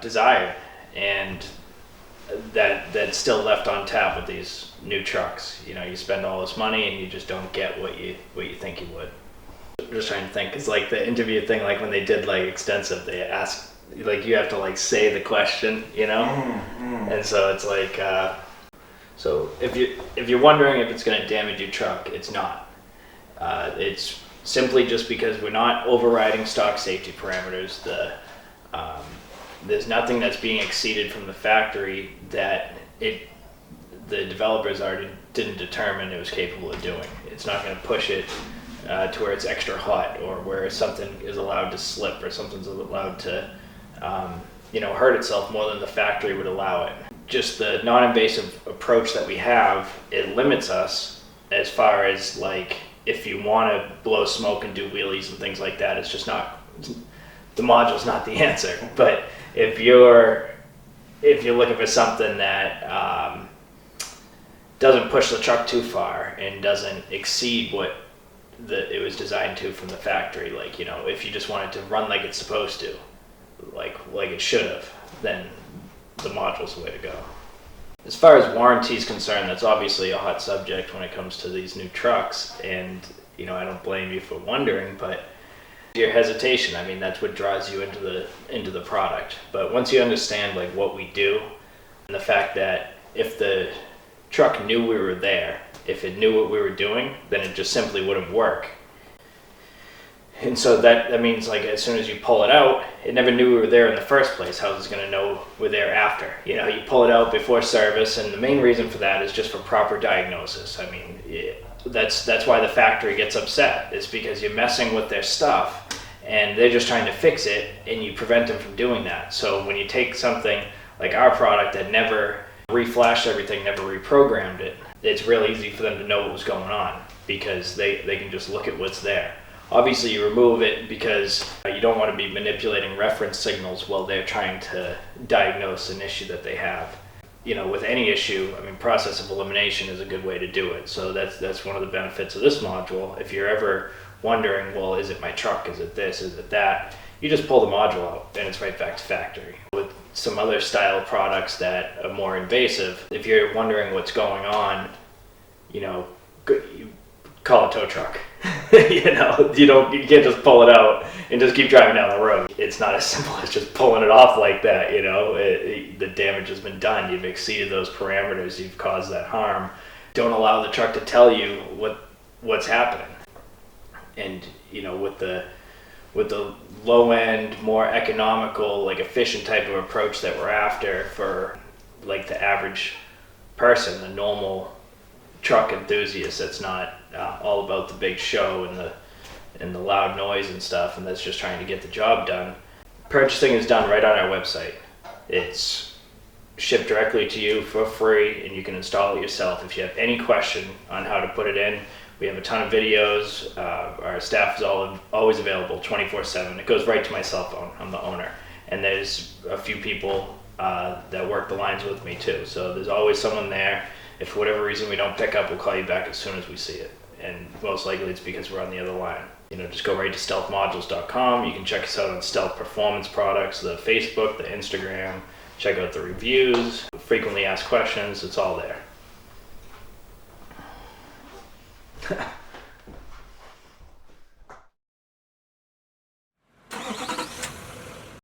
desired, and that's still left on tap with these new trucks. You know, you spend all this money and you just don't get what you think you would. I'm just trying to think, it's like the interview thing, like when they did like extensive, they ask, like you have to like say the question, you know, and so it's like, so if you're wondering if it's going to damage your truck, it's not. It's simply just because we're not overriding stock safety parameters. There's nothing that's being exceeded from the factory that the developers already didn't determine it was capable of doing. It's not going to push it to where it's extra hot, or where something is allowed to slip, or something's allowed to hurt itself more than the factory would allow it. Just the non-invasive approach that we have, it limits us as far as like, if you want to blow smoke and do wheelies and things like that, it's just not, the module's not the answer. But if you're looking for something that doesn't push the truck too far and doesn't exceed what it was designed to from the factory, like, you know, if you just want it to run like it's supposed to, like it should have, then the module's the way to go. As far as warranty is concerned, that's obviously a hot subject when it comes to these new trucks, and you know, I don't blame you for wondering, but your hesitation, I mean, that's what draws you into the product. But once you understand like what we do, and the fact that if the truck knew we were there, if it knew what we were doing, then it just simply wouldn't work. And so that means, like, as soon as you pull it out, it never knew we were there in the first place. How is it going to know we're there after? You know, you pull it out before service, and the main reason for that is just for proper diagnosis. I mean, that's why the factory gets upset. It's because you're messing with their stuff, and they're just trying to fix it, and you prevent them from doing that. So when you take something like our product that never reflashed everything, never reprogrammed it, it's real easy for them to know what was going on, because they can just look at what's there. Obviously, you remove it because you don't want to be manipulating reference signals while they're trying to diagnose an issue that they have. You know, with any issue, I mean, process of elimination is a good way to do it. So that's one of the benefits of this module. If you're ever wondering, well, is it my truck? Is it this? Is it that? You just pull the module out and it's right back to factory. With some other style of products that are more invasive, if you're wondering what's going on, you know, you call a tow truck. You know, you can't just pull it out and just keep driving down the road. It's not as simple as just pulling it off like that. You know, the damage has been done. You've exceeded those parameters. You've caused that harm. Don't allow the truck to tell you what's happening. And you know, with the low end, more economical, like efficient type of approach that we're after for like the average person, the normal truck enthusiast that's not all about the big show and the loud noise and stuff, and that's just trying to get the job done. Purchasing is done right on our website. It's shipped directly to you for free, and you can install it yourself. If you have any question on how to put it in, we have a ton of videos. Our staff is always available 24/7. It goes right to my cell phone. I'm the owner, and there's a few people that work the lines with me too. So there's always someone there. If for whatever reason we don't pick up, we'll call you back as soon as we see it. And most likely it's because we're on the other line. You know, just go right to stealthmodules.com. You can check us out on Stealth Performance Products, the Facebook, the Instagram. Check out the reviews, frequently asked questions. It's all there.